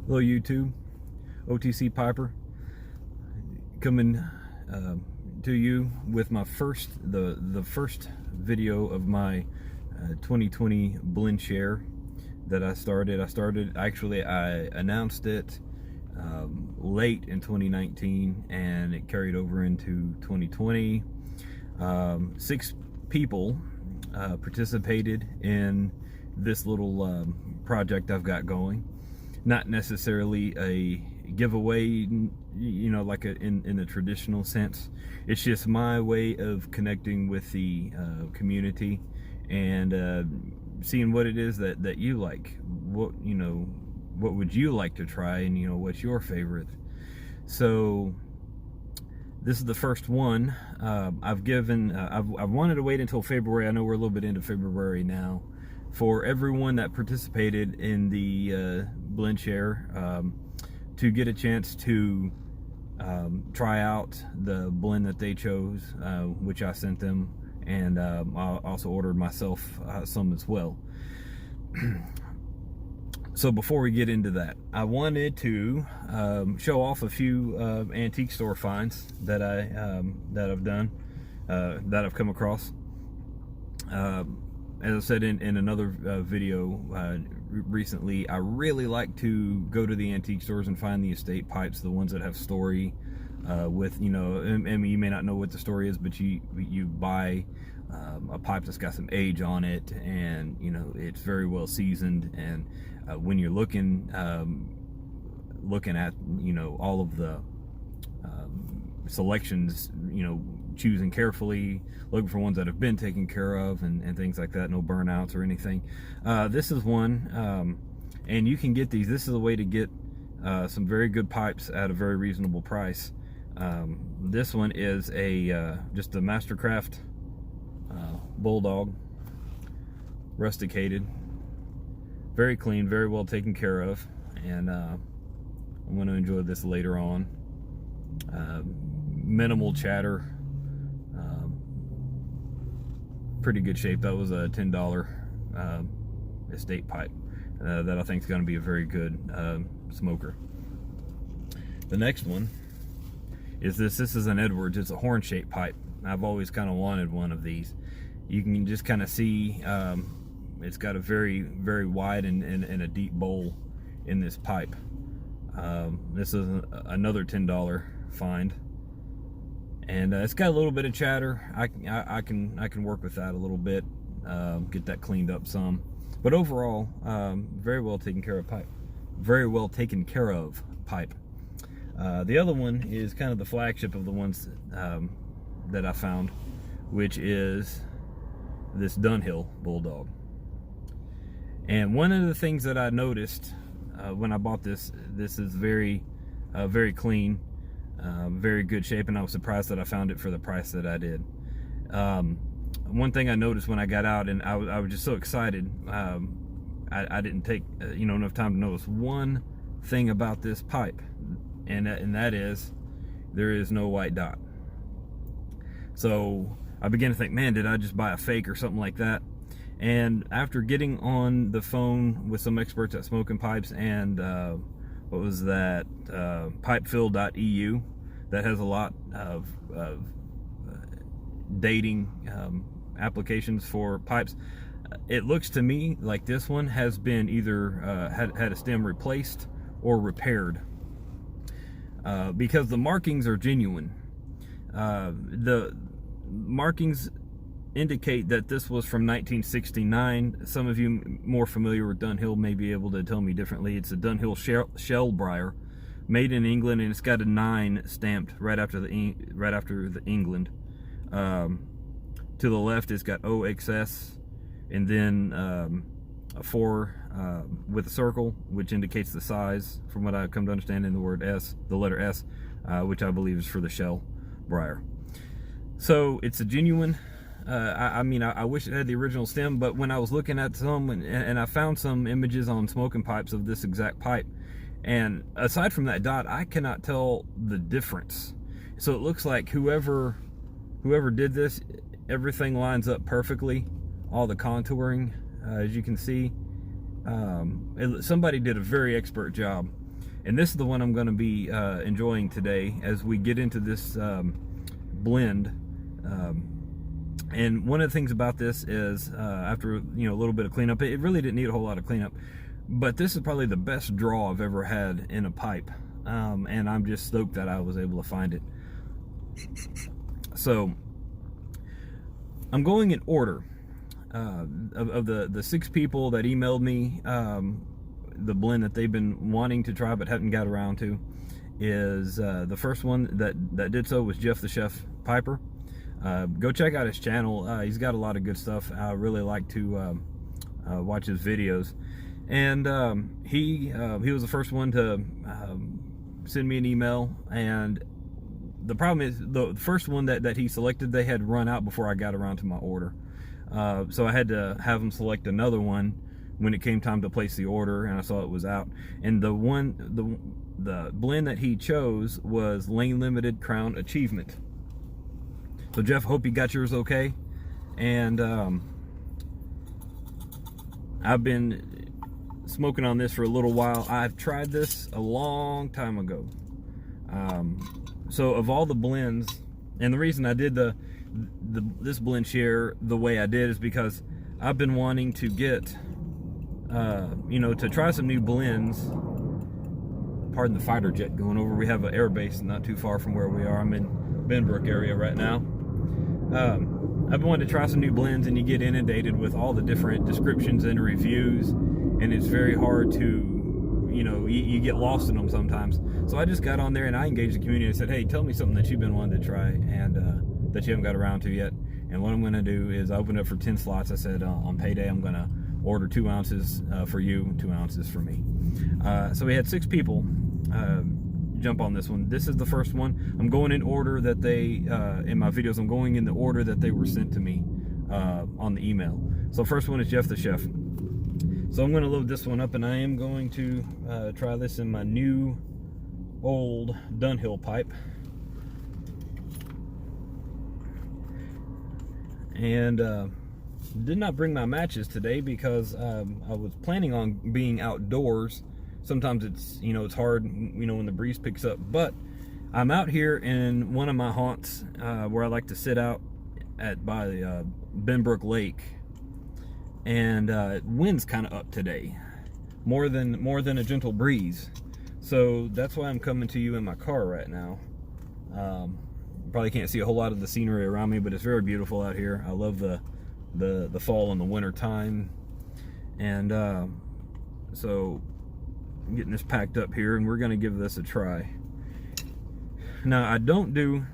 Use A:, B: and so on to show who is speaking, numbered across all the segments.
A: Hello YouTube, OTC Piper coming to you with my first video of my 2020 BlendShare that I started. I announced it late in 2019 and it carried over into 2020. 6 people participated in this little project I've got going. Not necessarily a giveaway, you know, like in the traditional sense. It's just my way of connecting with the community and seeing what it is that you like. What would you like to try, and what's your favorite? So this is the first one. I've wanted to wait until February. I know we're a little bit into February now. For everyone that participated in the BlendShare to get a chance to try out the blend that they chose, which I sent them, and I also ordered myself some as well. So before we get into that, I wanted to show off a few antique store finds that I've done, that I've come across. As I said in another video recently, I really like to go to the antique stores and find the estate pipes, the ones that have story with, and you may not know what the story is, but you buy a pipe that's got some age on it, and it's very well seasoned, and when you're looking at all of the selections, choosing carefully, looking for ones that have been taken care of, and things like that, no burnouts or anything. This is one, and you can get these. This is a way to get some very good pipes at a very reasonable price. This one is just a Mastercraft Bulldog, rusticated, very clean, very well taken care of, and I'm going to enjoy this later on. Minimal chatter, pretty good shape. That was a $10 estate pipe that I think is going to be a very good smoker. The next one is this is an Edwards. It's a horn shaped pipe. I've always kind of wanted one of these. You can just kind of see it's got a very, very wide and a deep bowl in this pipe. This is another $10 find, and it's got a little bit of chatter. I can work with that a little bit, get that cleaned up some, but overall, very well taken care of pipe. Very well taken care of pipe. The other one is kind of the flagship of the ones that I found, which is this Dunhill Bulldog. And one of the things that I noticed when I bought this is very clean, very good shape, and I was surprised that I found it for the price that I did. One thing I noticed when I got out, and I was just so excited, I didn't take enough time to notice one thing about this pipe, and that is there is no white dot. So I began to think, man, did I just buy a fake or something like that? And after getting on the phone with some experts at smoking pipes, and what was that, pipefill.eu, that has a lot of dating applications for pipes, it looks to me like this one has been either had a stem replaced or repaired, because the markings are genuine. The markings indicate that this was from 1969. Some of you more familiar with Dunhill may be able to tell me differently. It's a Dunhill shell briar, made in England, and it's got a 9 stamped right after the England. To the left, it's got OXS, and then a 4 with a circle, which indicates the size, from what I've come to understand, in the word S, the letter S, which I believe is for the shell briar. So it's a genuine. I mean, I wish it had the original stem, but when I was looking at some, and I found some images on smoking pipes of this exact pipe, and aside from that dot, I cannot tell the difference. So it looks like whoever did this, everything lines up perfectly, all the contouring, as you can see. Somebody did a very expert job. And this is the one I'm going to be enjoying today as we get into this blend. And one of the things about this is after a little bit of cleanup, it really didn't need a whole lot of cleanup, but this is probably the best draw I've ever had in a pipe, and I'm just stoked that I was able to find it. So I'm going in order of the 6 people that emailed me the blend that they've been wanting to try but hadn't got around to. Is the first one that did so was Jeffthechef Piper. Go check out his channel. He's got a lot of good stuff. I really like to watch his videos. And he was the first one to send me an email. And the problem is the first one that he selected, they had run out before I got around to my order. So I had to have him select another one when it came time to place the order, and I saw it was out. And the blend that he chose was Lane Limited Crown Achievement. So Jeff, hope you got yours okay. And I've been smoking on this for a little while. I've tried this a long time ago. So of all the blends, and the reason I did this BlendShare the way I did is because I've been wanting to get to try some new blends. Pardon the fighter jet going over. We have an air base not too far from where we are. I'm in Benbrook area right now. I've been wanting to try some new blends, and you get inundated with all the different descriptions and reviews, and it's very hard to, you get lost in them sometimes. So I just got on there and I engaged the community and said, hey, tell me something that you've been wanting to try and that you haven't got around to yet. And what I'm going to do is I opened up for 10 slots. I said on payday I'm going to order 2 ounces for you, 2 ounces for me. So we had 6 people jump on this one. This is the first one. I'm going in order that they, in my videos, I'm going in the order that they were sent to me on the email. So first one is Jeffthechef. So I'm going to load this one up, and I am going to try this in my new old Dunhill pipe. And did not bring my matches today because I was planning on being outdoors. Sometimes it's, it's hard, when the breeze picks up. But I'm out here in one of my haunts where I like to sit out by the Benbrook Lake. And wind's kind of up today, more than a gentle breeze. So that's why I'm coming to you in my car right now. Probably can't see a whole lot of the scenery around me, but it's very beautiful out here. I love the fall and the winter time. And so I'm getting this packed up here, and we're going to give this a try. Now, I don't do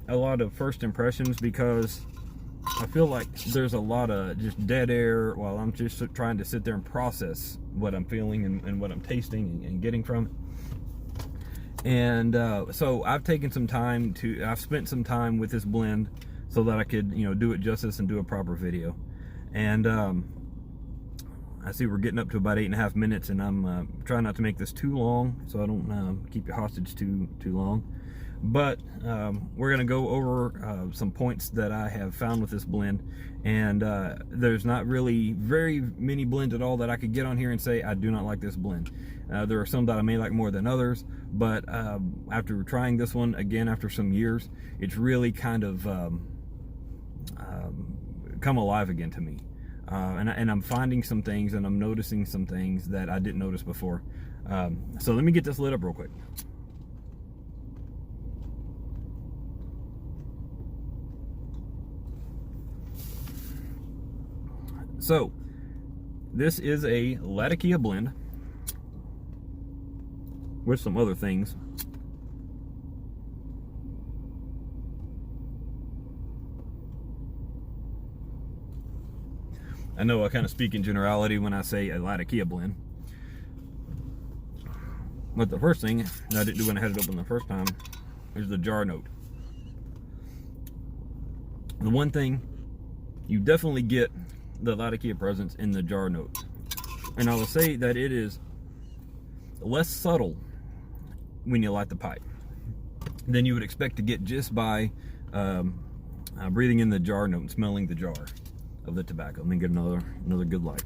A: a lot of first impressions because I feel like there's a lot of just dead air while I'm just trying to sit there and process what I'm feeling and what I'm tasting and getting from it. And so I've taken some time I've spent some time with this blend so that I could, do it justice and do a proper video. And I see we're getting up to about 8.5 minutes, and I'm trying not to make this too long so I don't keep you hostage too long. But we're going to go over some points that I have found with this blend, and there's not really very many blends at all that I could get on here and say I do not like this blend. There are some that I may like more than others, but after trying this one again after some years, it's really kind of come alive again to me. And I'm finding some things, and I'm noticing some things that I didn't notice before. So let me get this lit up real quick. So this is a Latakia blend with some other things. I know I kind of speak in generality when I say a Latakia blend. But the first thing that I didn't do when I had it open the first time is the jar note. The one thing, you definitely get the Latakia presence in the jar note. And I will say that it is less subtle when you light the pipe than you would expect to get just by breathing in the jar note and smelling the jar of the tobacco. Let me get another good light.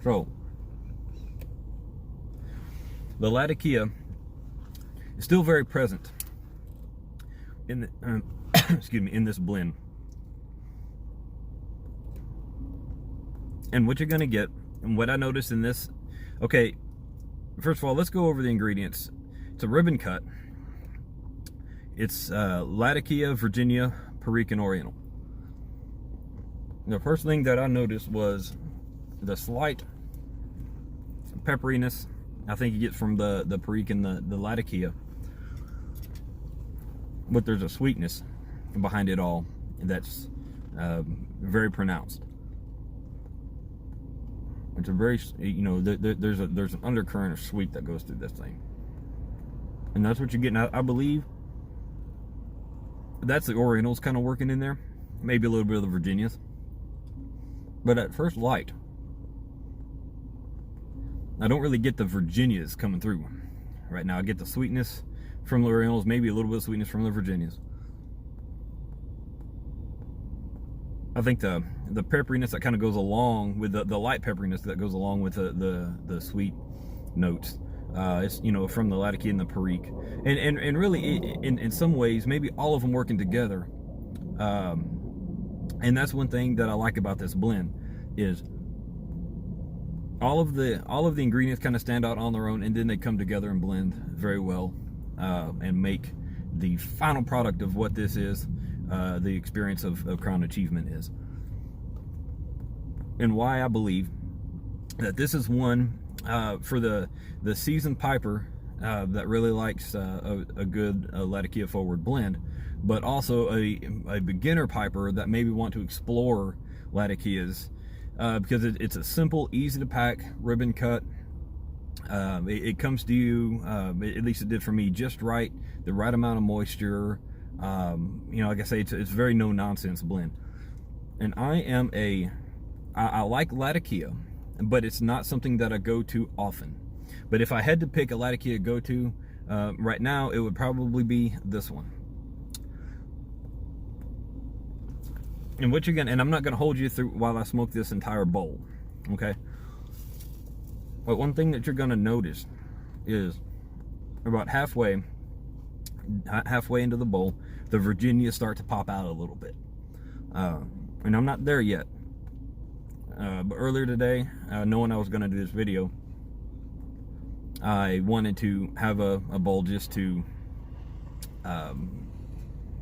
A: So the latakia is still very present in the, excuse me, in this blend. And what you're going to get, and what I noticed in this, okay, first of all, let's go over the ingredients. It's a ribbon cut. It's latakia, Virginia, perique, and Oriental. The first thing that I noticed was the slight pepperiness I think you get from the perique and the latakia. But there's a sweetness behind it all that's very pronounced. It's a very, you know, there's an undercurrent of sweet that goes through this thing. And that's what you're getting. I believe that's the Orientals kind of working in there. Maybe a little bit of the Virginias. But at first light, I don't really get the Virginias coming through right now. I get the sweetness from the Orientals, maybe a little bit of sweetness from the Virginias. I think the pepperiness that kind of goes along with the light pepperiness that goes along with the sweet notes. It's, you know, from the latakia and the perique, and really in some ways maybe all of them working together. And that's one thing that I like about this blend is all of the ingredients kind of stand out on their own, and then they come together and blend very well and make the final product of what this is, the experience of Crown Achievement is. And why I believe that this is one for the seasoned piper that really likes a good latakia-forward blend, but also a beginner piper that maybe want to explore latakias, because it's a simple, easy to pack ribbon cut. It comes to you, at least it did for me, just right, the right amount of moisture. You know, like I say, it's very no nonsense blend. And I like latakia, but it's not something that I go to often. But if I had to pick a latakia go to right now, it would probably be this one. And what you're gonna, and I'm not gonna hold you through while I smoke this entire bowl, okay? But one thing that you're gonna notice is about halfway into the bowl, the Virginias start to pop out a little bit. And I'm not there yet. But earlier today, knowing I was gonna do this video, I wanted to have a bowl just to,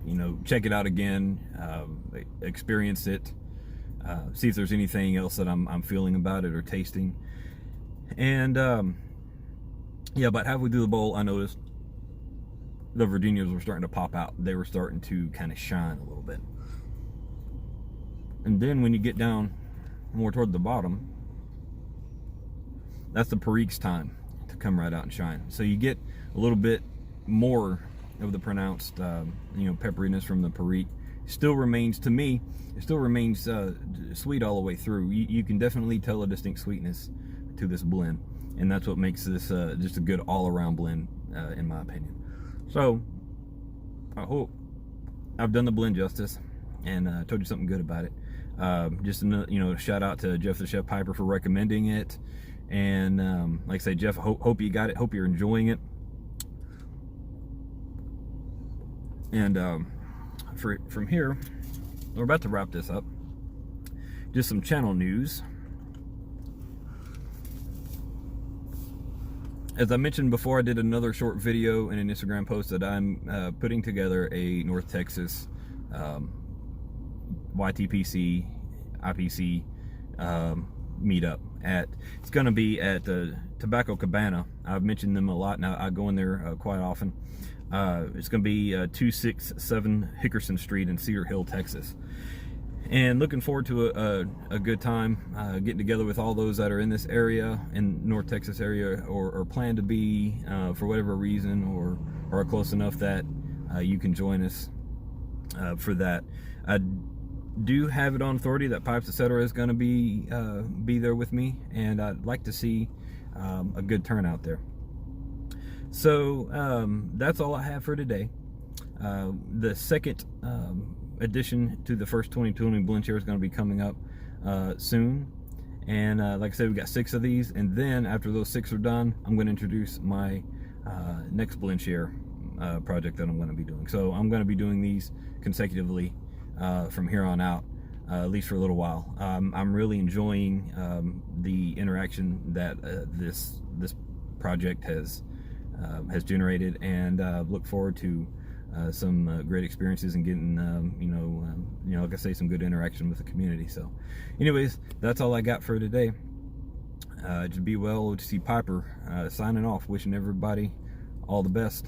A: you know, check it out again, experience it, see if there's anything else that I'm feeling about it or tasting. And yeah, about halfway through the bowl, I noticed the Virginias were starting to pop out. They were starting to kind of shine a little bit. And then when you get down more toward the bottom, that's the perique's time to come right out and shine. So you get a little bit more of the pronounced, you know, pepperiness from the perique. Still remains, to me, it still remains sweet all the way through. You can definitely tell a distinct sweetness to this blend, and that's what makes this just a good all-around blend, in my opinion. So I hope I've done the blend justice and told you something good about it. Just a, you know, shout out to Jeffthechef Piper for recommending it, and like I say, Jeff, hope you got it. Hope you're enjoying it. And from here, we're about to wrap this up. Just some channel news. As I mentioned before, I did another short video and an Instagram post that I'm putting together a North Texas YTPC, IPC meetup. It's going to be at the Tobacco Cabana. I've mentioned them a lot now. I go in there quite often. It's going to be 267 Hickerson Street in Cedar Hill, Texas. And looking forward to a good time getting together with all those that are in this area, in North Texas area, or plan to be for whatever reason, or are close enough that you can join us for that. I do have it on authority that Pipes Etc. is going to be there with me, and I'd like to see a good turnout there. So that's all I have for today. The second addition to the first 2020 BlendShare is going to be coming up soon, And like I said, we got 6 of these, and then after those 6 are done, I'm going to introduce my next BlendShare project that I'm going to be doing. So I'm going to be doing these consecutively from here on out, at least for a little while. I'm really enjoying the interaction that this project has generated, and look forward to some great experiences and getting like I say, some good interaction with the community. So anyways, that's all I got for today. Just be well. Jeffthechef Piper signing off, wishing everybody all the best.